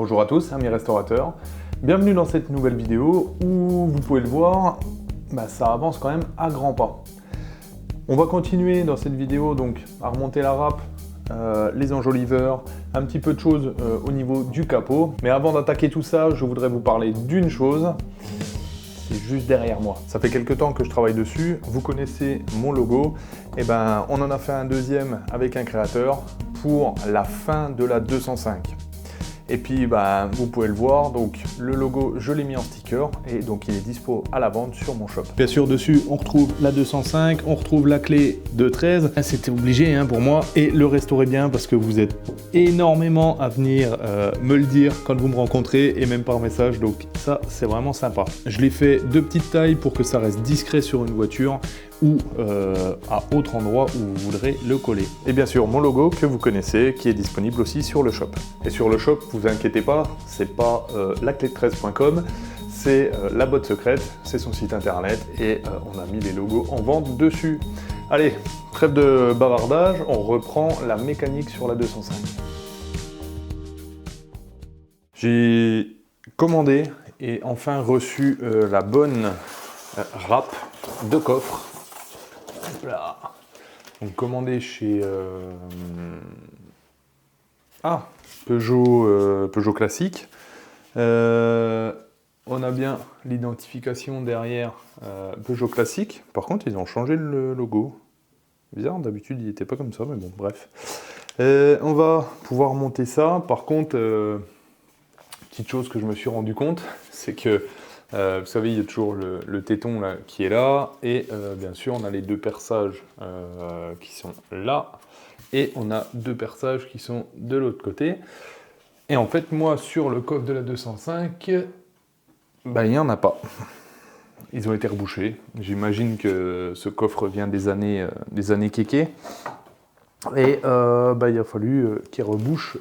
Bonjour à tous, amis restaurateurs. Bienvenue dans cette nouvelle vidéo où, vous pouvez le voir, ça avance quand même à grands pas. On va continuer dans cette vidéo donc à remonter la râpe, les enjoliveurs, un petit peu de choses au niveau du capot. Mais avant d'attaquer tout ça, je voudrais vous parler d'une chose. C'est juste derrière moi. Ça fait quelques temps que je travaille dessus. Vous connaissez mon logo. Et on en a fait un deuxième avec un créateur pour la fin de la 205. Et puis vous pouvez le voir, donc le logo je l'ai mis en sticker et donc il est dispo à la vente sur mon shop. Bien sûr dessus on retrouve la 205, on retrouve la clé de 13. C'était obligé pour moi, et le restaurer bien parce que vous êtes énormément à venir me le dire quand vous me rencontrez et même par message, donc ça c'est vraiment sympa. Je l'ai fait de petite taille pour que ça reste discret sur une voiture ou à autre endroit où vous voudrez le coller. Et bien sûr mon logo que vous connaissez qui est disponible aussi sur le shop. Et sur le shop, vous inquiétez pas, c'est pas laclé13.com, c'est la boîte secrète, c'est son site internet et on a mis les logos en vente dessus. Allez, trêve de bavardage, on reprend la mécanique sur la 205. J'ai commandé et enfin reçu la bonne râpe de coffre. Là. Donc commandé chez Peugeot classique. On a bien l'identification derrière Peugeot classique. Par contre, ils ont changé le logo. Bizarre, d'habitude il n'était pas comme ça, mais bon, bref. On va pouvoir monter ça. Par contre, petite chose que je me suis rendu compte, c'est que vous savez, il y a toujours le téton là, qui est là, et bien sûr, on a les deux perçages qui sont là, et on a deux perçages qui sont de l'autre côté. Et en fait, moi, sur le coffre de la 205, il n'y en a pas. Ils ont été rebouchés. J'imagine que ce coffre vient des années kéké. Et il a fallu qu'ils rebouchent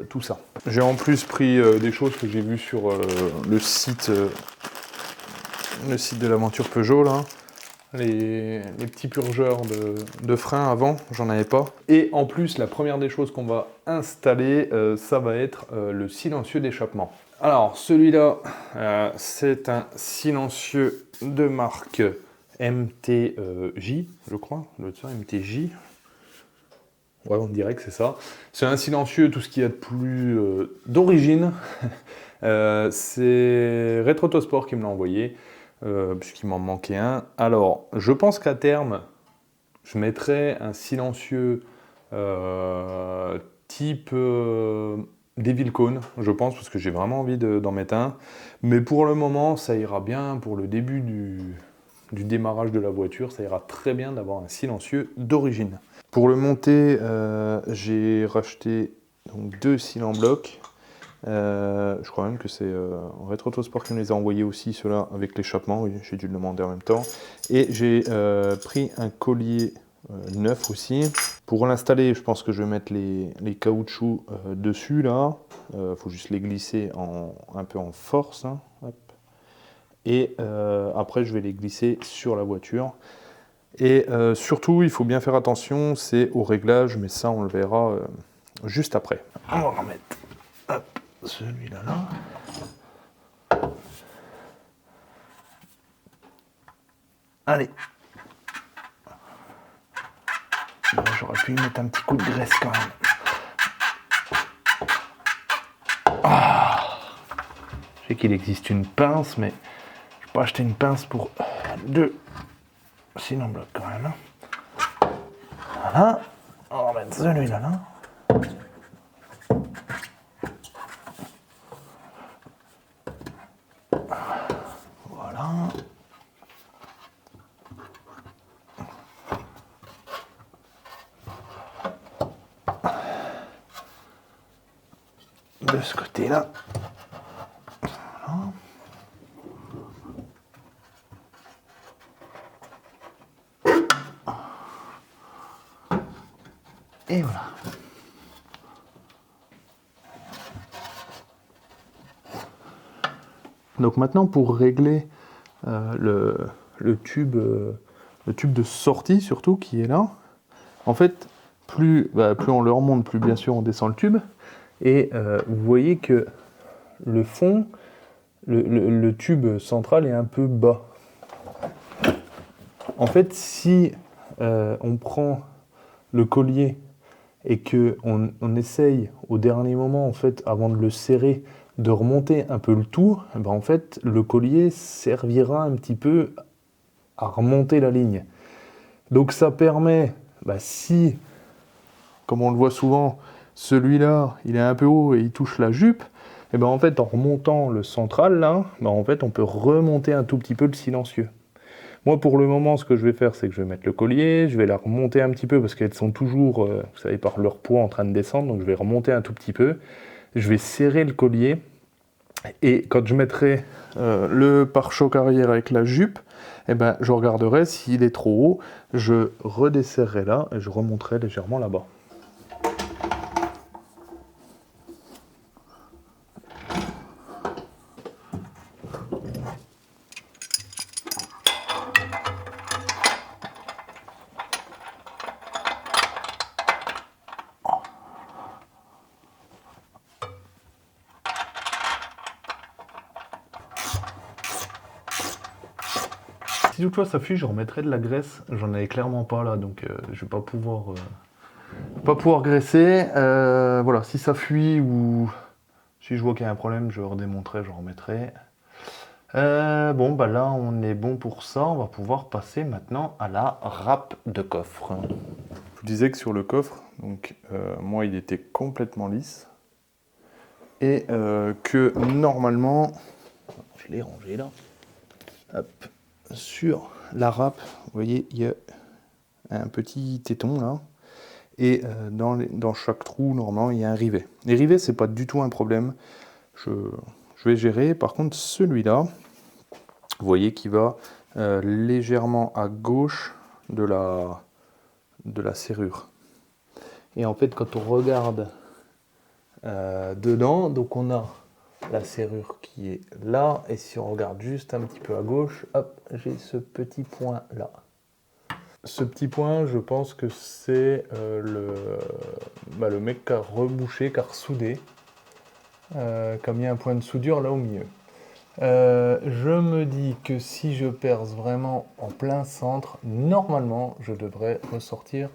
tout ça. J'ai en plus pris des choses que j'ai vues sur le site de l'aventure Peugeot, là. Les petits purgeurs de frein avant, j'en avais pas. Et en plus, la première des choses qu'on va installer, ça va être le silencieux d'échappement. Alors, celui-là, c'est un silencieux de marque MTJ, je crois, MTJ. Ouais, on dirait que c'est ça. C'est un silencieux, tout ce qu'il y a de plus d'origine. C'est Retrotosport qui me l'a envoyé, puisqu'il m'en manquait un. Alors, je pense qu'à terme, je mettrai un silencieux type Devil Cone, je pense, parce que j'ai vraiment envie d'en mettre un. Mais pour le moment, ça ira bien pour le début du démarrage de la voiture. Ça ira très bien d'avoir un silencieux d'origine. Pour le monter, j'ai racheté donc 2 cils en bloc. Je crois même que c'est Retrotosport qui me les a envoyés aussi, ceux-là, avec l'échappement. Oui, j'ai dû le demander en même temps. Et j'ai pris un collier neuf aussi. Pour l'installer, je pense que je vais mettre les caoutchoucs dessus, là. Faut juste les glisser un peu en force. Hein. Hop. Et après, je vais les glisser sur la voiture. Et surtout, il faut bien faire attention, c'est au réglage, mais ça, on le verra juste après. On va remettre celui-là là. Allez. Bon, j'aurais pu y mettre un petit coup de graisse quand même. Je sais qu'il existe une pince, mais je peux pas acheter une pince pour 2 cils en bloc quand même. Voilà. On va remettre celui-là là. Voilà. De ce côté-là. Voilà. Et voilà. Donc maintenant, pour régler le tube de sortie surtout qui est là, en fait, plus on le remonte, plus bien sûr on descend le tube. Et vous voyez que le fond, le tube central est un peu bas. En fait, si on prend le collier et qu'on essaye au dernier moment, en fait, avant de le serrer, de remonter un peu le tout, ben en fait, le collier servira un petit peu à remonter la ligne. Donc ça permet, si, comme on le voit souvent, celui-là, il est un peu haut et il touche la jupe, et ben en fait, en remontant le central, là, en fait, on peut remonter un tout petit peu le silencieux. Moi, pour le moment, ce que je vais faire, c'est que je vais mettre le collier, je vais la remonter un petit peu, parce qu'elles sont toujours, vous savez, par leur poids en train de descendre, donc je vais remonter un tout petit peu. Je vais serrer le collier, et quand je mettrai le pare-choc arrière avec la jupe, eh ben, je regarderai s'il est trop haut, je redesserrerai là, et je remonterai légèrement là-bas. Si toutefois ça fuit, je remettrai de la graisse. J'en avais clairement pas là, donc je vais pas pouvoir graisser. Voilà, si ça fuit ou si je vois qu'il y a un problème, je redémonterai, je remettrai. Bon, là on est bon pour ça. On va pouvoir passer maintenant à la râpe de coffre. Je vous disais que sur le coffre, donc moi il était complètement lisse et que normalement, je l'ai rangé là. Hop. Sur la râpe, vous voyez, il y a un petit téton là, et dans chaque trou, normalement, il y a un rivet. Les rivets, c'est pas du tout un problème, je vais gérer. Par contre, celui-là, vous voyez qu'il va légèrement à gauche de la serrure. Et en fait, quand on regarde dedans, donc on a la serrure qui est là, et si on regarde juste un petit peu à gauche, hop, j'ai ce petit point là. Ce petit point, je pense que c'est le mec qui a rebouché, qui a ressoudé, qui a mis un point de soudure là au milieu. Je me dis que si je perce vraiment en plein centre, normalement je devrais ressortir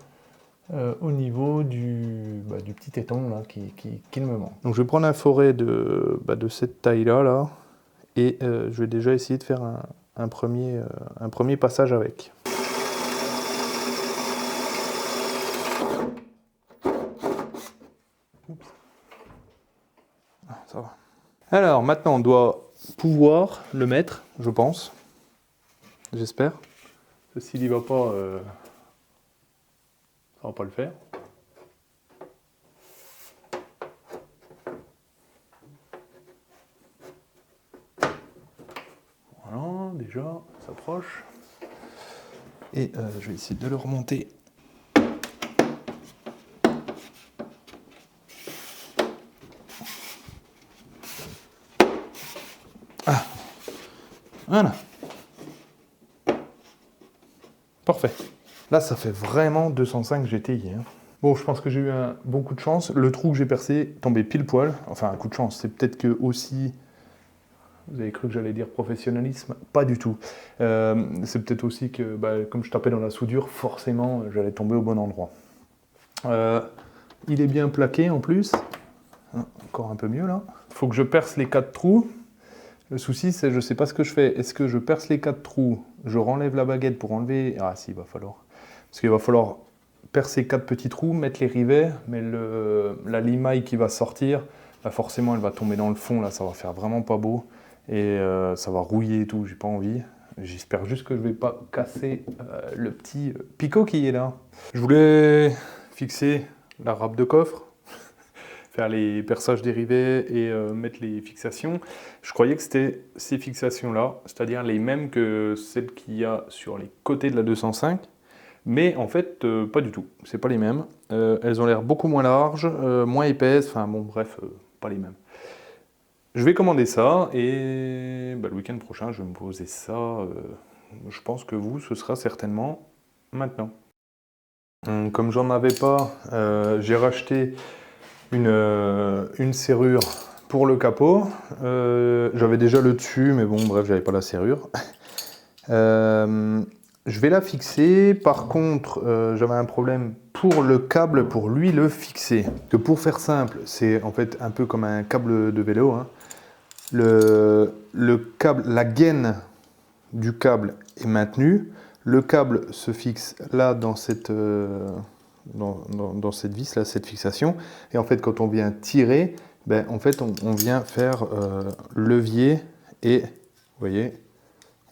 au niveau du petit téton là, qui me manque. Donc je vais prendre un forêt de cette taille là, et je vais déjà essayer de faire un premier passage avec. Oups. Ah, ça va. Alors maintenant on doit pouvoir le mettre, je pense, j'espère. S'il n'y va pas, ça va pas le faire. Voilà, déjà, ça s'approche. Et je vais essayer de le remonter. Ah, voilà. Parfait. Là, ça fait vraiment 205 GTI. Hein. Bon, je pense que j'ai eu un bon coup de chance. Le trou que j'ai percé tombait pile poil. Enfin, un coup de chance. C'est peut-être que aussi... Vous avez cru que j'allais dire professionnalisme? Pas du tout. C'est peut-être aussi que, comme je tapais dans la soudure, forcément, j'allais tomber au bon endroit. Il est bien plaqué en plus. Encore un peu mieux là. Il faut que je perce les 4 trous. Le souci, c'est je ne sais pas ce que je fais. Est-ce que je perce les 4 trous, je renlève la baguette pour enlever... Ah si, il va falloir. Parce qu'il va falloir percer 4 petits trous, mettre les rivets, mais la limaille qui va sortir, forcément, elle va tomber dans le fond. Là, ça va faire vraiment pas beau. Et ça va rouiller et tout, j'ai pas envie. J'espère juste que je vais pas casser le petit picot qui est là. Je voulais fixer la râpe de coffre, faire les perçages des rivets et mettre les fixations. Je croyais que c'était ces fixations-là, c'est-à-dire les mêmes que celles qu'il y a sur les côtés de la 205, mais en fait, pas du tout. C'est pas les mêmes. Elles ont l'air beaucoup moins larges, moins épaisses, enfin bon, bref, pas les mêmes. Je vais commander ça et le week-end prochain, je vais me poser ça. Je pense que vous, ce sera certainement maintenant. Comme j'en avais pas, j'ai racheté une serrure pour le capot. J'avais déjà le dessus, mais bon, bref, j'avais pas la serrure. Je vais la fixer. Par contre, j'avais un problème pour le câble, pour lui le fixer. Que pour faire simple, c'est en fait un peu comme un câble de vélo. Hein. Le câble, la gaine du câble est maintenue. Le câble se fixe là dans cette, dans cette vis, là, cette fixation. Et en fait, quand on vient tirer, ben, en fait, on vient faire levier et, vous voyez,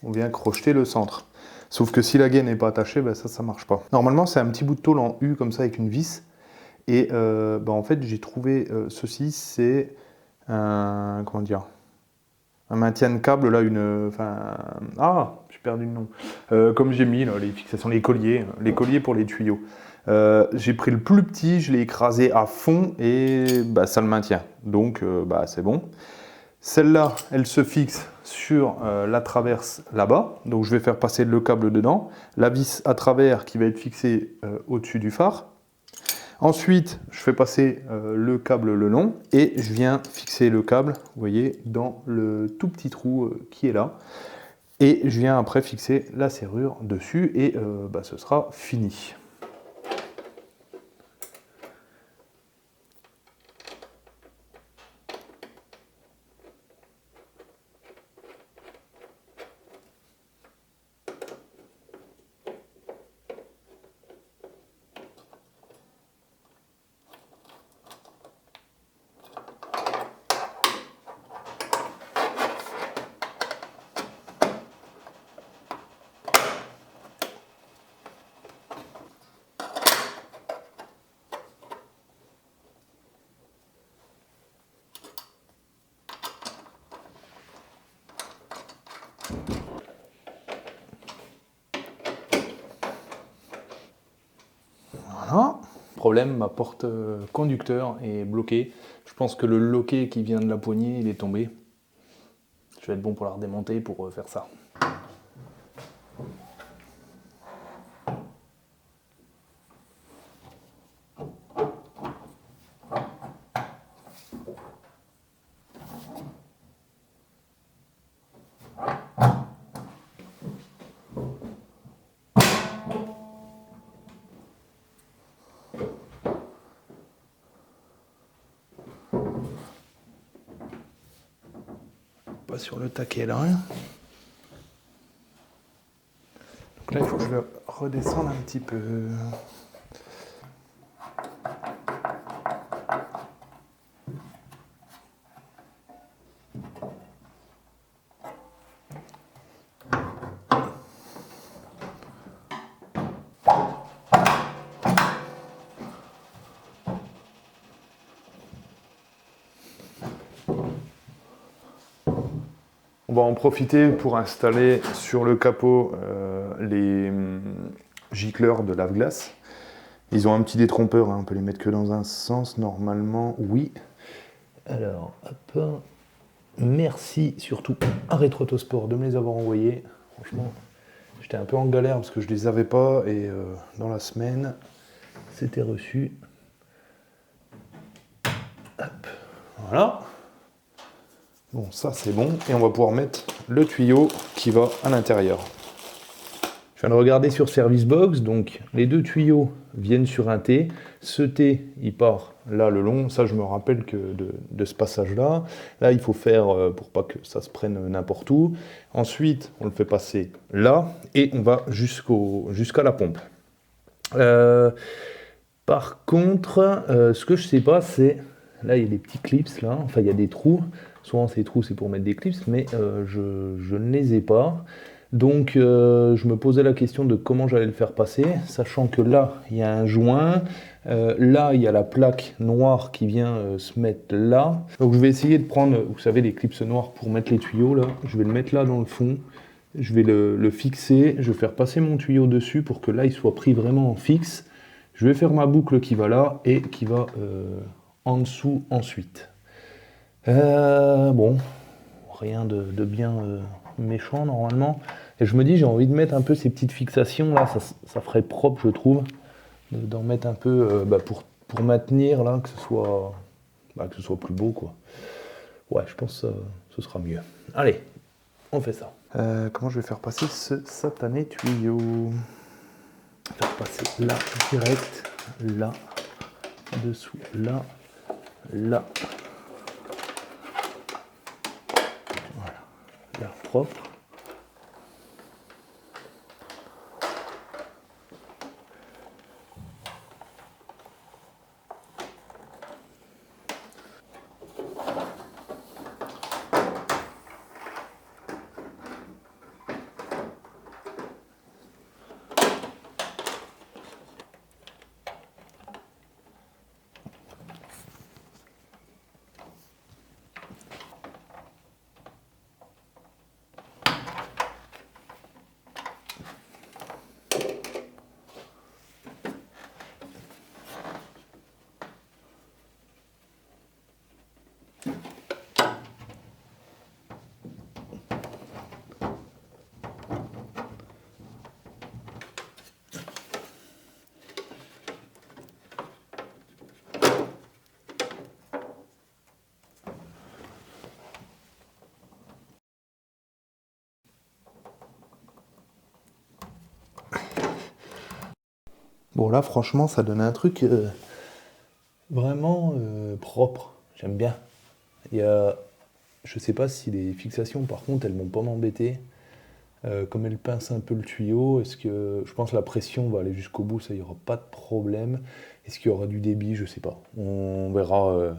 on vient crocheter le centre. Sauf que si la gaine n'est pas attachée, ben ça ne marche pas. Normalement, c'est un petit bout de tôle en U comme ça avec une vis. Et ben en fait, j'ai trouvé ceci, c'est un, comment dire, un maintien de câble, là, j'ai perdu le nom. Comme j'ai mis là, les fixations, les colliers pour les tuyaux. J'ai pris le plus petit, je l'ai écrasé à fond et bah, ça le maintient. Donc bah, c'est bon. Celle-là, elle se fixe sur la traverse là-bas. Donc je vais faire passer le câble dedans. La vis à travers qui va être fixée au-dessus du phare. Ensuite, je fais passer le câble le long et je viens fixer le câble, vous voyez, dans le tout petit trou qui est là. Et je viens après fixer la serrure dessus et bah, ce sera fini. Voilà. Problème, ma porte conducteur est bloquée. Je pense que le loquet qui vient de la poignée, il est tombé. Je vais être bon pour la redémonter pour faire ça. Pas sur le taquet là. Donc là, il faut que je le redescende un petit peu. On va en profiter pour installer sur le capot les gicleurs de lave-glace. Ils ont un petit détrompeur, hein, on peut les mettre que dans un sens, normalement, oui. Alors, hop, merci surtout à Rétro Autosport de me les avoir envoyés. Franchement, j'étais un peu en galère parce que je les avais pas et dans la semaine, c'était reçu. Hop, voilà. Bon, ça c'est bon, et on va pouvoir mettre le tuyau qui va à l'intérieur. Je viens de regarder sur Service Box, donc les deux tuyaux viennent sur un T. Ce T, il part là le long, ça je me rappelle que de ce passage-là. Là, il faut faire pour pas que ça se prenne n'importe où. Ensuite, on le fait passer là, et on va jusqu'à la pompe. Par contre, ce que je sais pas, c'est... Là, il y a des petits clips, là, enfin il y a des trous. Souvent ces trous c'est pour mettre des clips, mais je ne les ai pas. Donc je me posais la question de comment j'allais le faire passer, sachant que là il y a un joint, là il y a la plaque noire qui vient se mettre là. Donc je vais essayer de prendre, vous savez, les clips noirs pour mettre les tuyaux là. Je vais le mettre là dans le fond, je vais le fixer, je vais faire passer mon tuyau dessus pour que là il soit pris vraiment en fixe. Je vais faire ma boucle qui va là et qui va en dessous ensuite. Bon, rien de bien méchant normalement. Et je me dis, j'ai envie de mettre un peu ces petites fixations là, ça ferait propre, je trouve, d'en mettre un peu pour maintenir là, que ce soit plus beau quoi. Ouais, je pense que ce sera mieux. Allez, on fait ça. Comment je vais faire passer ce satané tuyau? Faire passer là, direct, là, dessous, là, là. Voilà, là, propre. Bon là franchement ça donne un truc Vraiment propre, j'aime bien. Il y a, je sais pas si les fixations par contre elles vont pas m'embêter. Comme elle pince un peu le tuyau, est-ce que je pense que la pression va aller jusqu'au bout, ça y aura pas de problème. Est-ce qu'il y aura du débit, je sais pas. On verra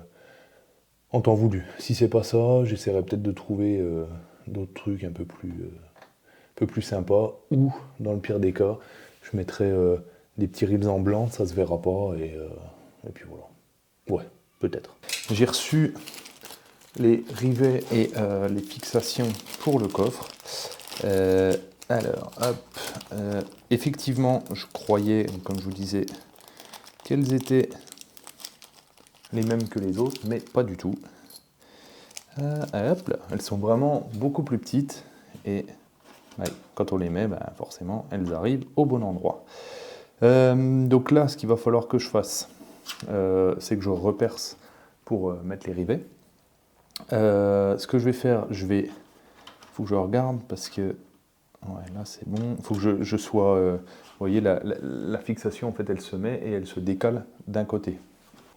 en temps voulu. Si c'est pas ça, j'essaierai peut-être de trouver d'autres trucs un peu plus sympas. Ou dans le pire des cas, je mettrai des petits ribs en blanc, ça se verra pas et puis voilà. Ouais, peut-être. J'ai reçu les rivets et les fixations pour le coffre. Alors, hop. Effectivement, je croyais, comme je vous disais, qu'elles étaient les mêmes que les autres, mais pas du tout. Hop là. Elles sont vraiment beaucoup plus petites et ouais, quand on les met, ben, forcément, elles arrivent au bon endroit. Donc là, ce qu'il va falloir que je fasse, c'est que je reperce pour mettre les rivets. Ce que je vais faire, faut que je regarde parce que ouais, là c'est bon. Il faut que je sois, vous voyez, la fixation en fait, elle se met et elle se décale d'un côté.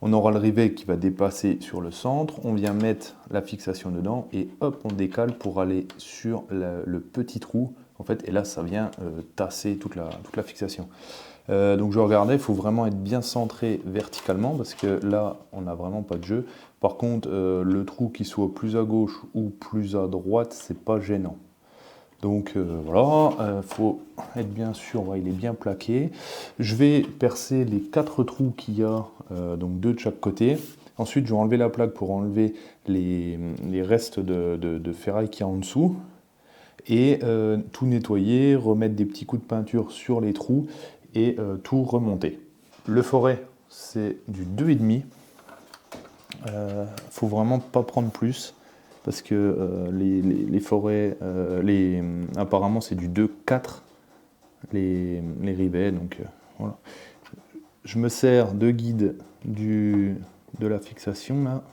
On aura le rivet qui va dépasser sur le centre. On vient mettre la fixation dedans et hop, on décale pour aller sur le petit trou en fait. Et là, ça vient tasser toute la fixation. Donc je regardais, il faut vraiment être bien centré verticalement parce que là, on n'a vraiment pas de jeu. Par contre, le trou qui soit plus à gauche ou plus à droite, c'est pas gênant. Donc voilà, faut être bien sûr, ouais, il est bien plaqué. Je vais percer les 4 trous qu'il y a, donc 2 de chaque côté. Ensuite, je vais enlever la plaque pour enlever les restes de ferraille qu'il y a en dessous. Et tout nettoyer, remettre des petits coups de peinture sur les trous et tout remonter. Le forêt, c'est du 2,5. Faut vraiment pas prendre plus parce que les forêts, apparemment c'est du 2,4 les rivets. Donc voilà. Je me sers de guide de la fixation là.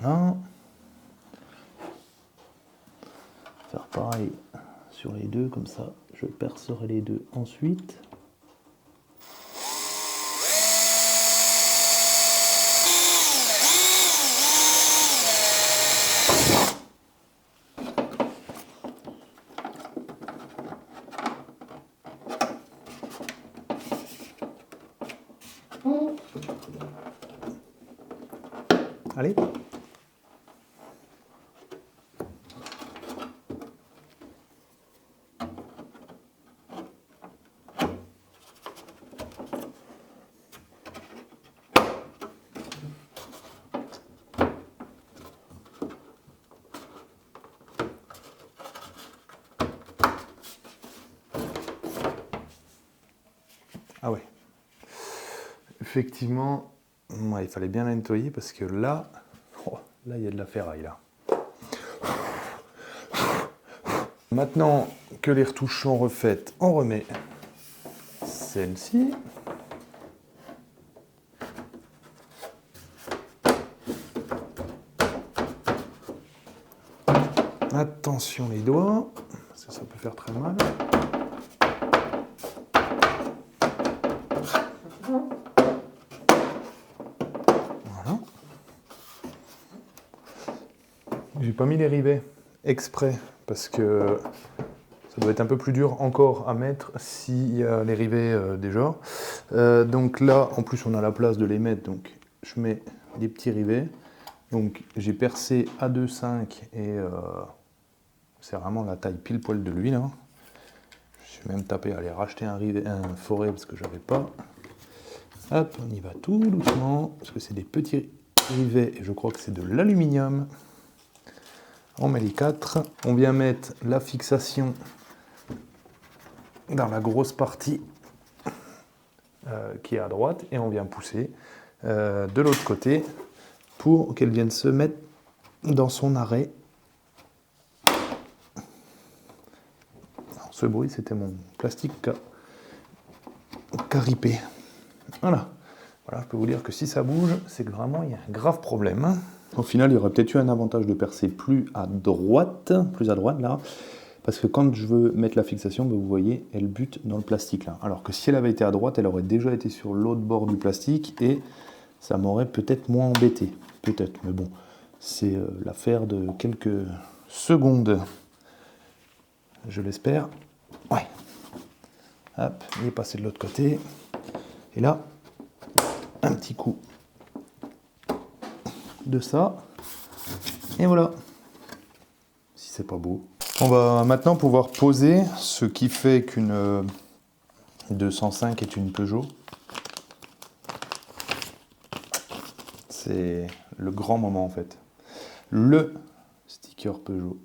Voilà. Faire pareil sur les deux, comme ça je percerai les deux ensuite. Allez. Ah ouais. Effectivement, ouais, il fallait bien la nettoyer parce que là, oh, là il y a de la ferraille là. Maintenant que les retouches sont refaites, on remet celle-ci. Attention les doigts, parce que ça peut faire très mal. Voilà. J'ai pas mis les rivets exprès, parce que ça doit être un peu plus dur encore à mettre s'il y a les rivets déjà. Donc là, en plus on a la place de les mettre, donc je mets des petits rivets. Donc j'ai percé à 2,5 et c'est vraiment la taille pile poil de lui là. Je suis même tapé à aller racheter un rivet, un forêt parce que j'avais pas. Hop, on y va tout doucement parce que c'est des petits rivets et je crois que c'est de l'aluminium. On met les 4. On vient mettre la fixation dans la grosse partie qui est à droite et on vient pousser de l'autre côté pour qu'elle vienne se mettre dans son arrêt. Alors, ce bruit, c'était mon plastique caripé. Voilà. Voilà, je peux vous dire que si ça bouge, c'est que vraiment il y a un grave problème. Hein. Au final, il y aurait peut-être eu un avantage de percer plus à droite là, parce que quand je veux mettre la fixation, ben, vous voyez, elle bute dans le plastique là. Alors que si elle avait été à droite, elle aurait déjà été sur l'autre bord du plastique et ça m'aurait peut-être moins embêté. Peut-être, mais bon, c'est l'affaire de quelques secondes. Je l'espère. Ouais. Hop, il est passé de l'autre côté. Et là, un petit coup de ça. Et voilà. Si c'est pas beau. On va maintenant pouvoir poser ce qui fait qu'une 205 est une Peugeot. C'est le grand moment en fait. Le sticker Peugeot.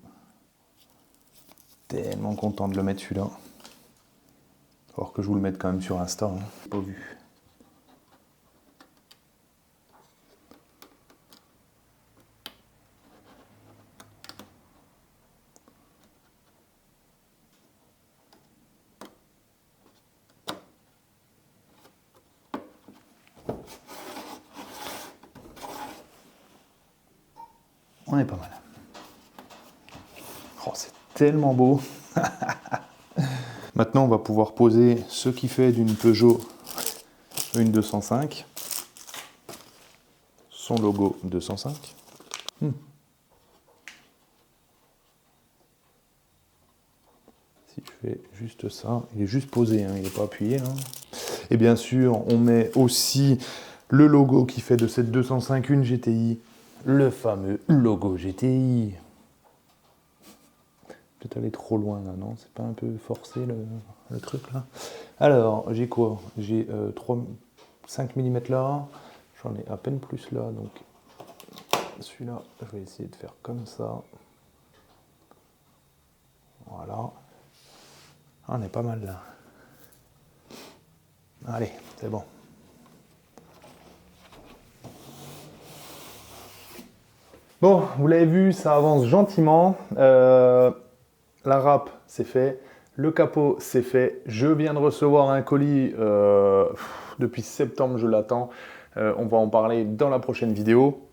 Tellement content de le mettre celui-là. Alors que je vous le mette quand même sur Insta. Hein. Pas vu. On est pas mal. Oh, c'est tellement beau. Maintenant, on va pouvoir poser ce qui fait d'une Peugeot une 205. Son logo 205. Si je fais juste ça, il est juste posé, hein, il n'est pas appuyé. Hein. Et bien sûr, on met aussi le logo qui fait de cette 205 une GTI. Le fameux logo GTI. Peut-être aller trop loin là, non? C'est pas un peu forcé le truc là? Alors, j'ai quoi? J'ai 5 mm là. J'en ai à peine plus là, donc celui-là, je vais essayer de faire comme ça. Voilà. Ah, on est pas mal là. Allez, c'est bon. Bon, vous l'avez vu, ça avance gentiment. La râpe, c'est fait. Le capot, c'est fait. Je viens de recevoir un colis. Depuis septembre, je l'attends. On va en parler dans la prochaine vidéo.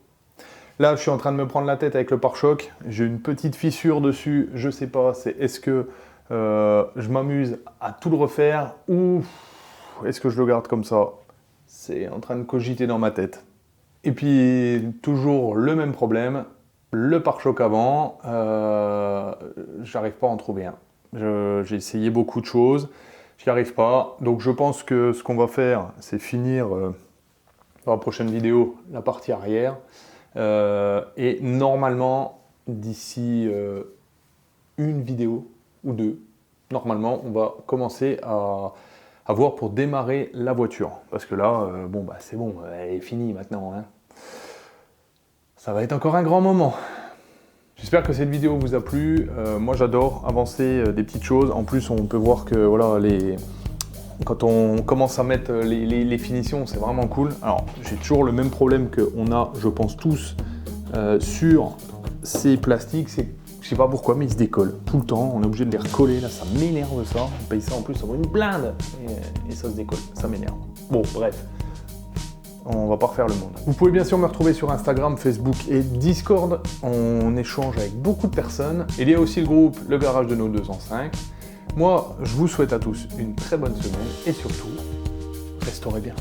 Là, je suis en train de me prendre la tête avec le pare-choc. J'ai une petite fissure dessus. Je sais pas, est-ce que je m'amuse à tout le refaire ou est-ce que je le garde comme ça? C'est en train de cogiter dans ma tête. Et puis, toujours le même problème, le pare-choc avant, j'arrive pas à en trouver un. J'ai essayé beaucoup de choses, j'y arrive pas. Donc je pense que ce qu'on va faire, c'est finir dans la prochaine vidéo la partie arrière. Et normalement, d'ici une vidéo ou deux, normalement, on va commencer à voir pour démarrer la voiture. Parce que là, bon, bah, c'est bon, elle est finie maintenant. Hein. Ça va être encore un grand moment. J'espère que cette vidéo vous a plu. Moi, j'adore avancer des petites choses. En plus, on peut voir que voilà, quand on commence à mettre les finitions, c'est vraiment cool. Alors, j'ai toujours le même problème qu'on a, je pense tous, sur ces plastiques. C'est Je sais pas pourquoi, mais ils se décollent tout le temps. On est obligé de les recoller, là, ça m'énerve ça. On paye ça en plus, ça vaut une blinde. Et ça se décolle, ça m'énerve. Bon, bref. On va pas refaire le monde. Vous pouvez bien sûr me retrouver sur Instagram, Facebook et Discord. On échange avec beaucoup de personnes. Il y a aussi le groupe Le Garage de nos 205. Moi, je vous souhaite à tous une très bonne semaine et surtout, restaurez bien.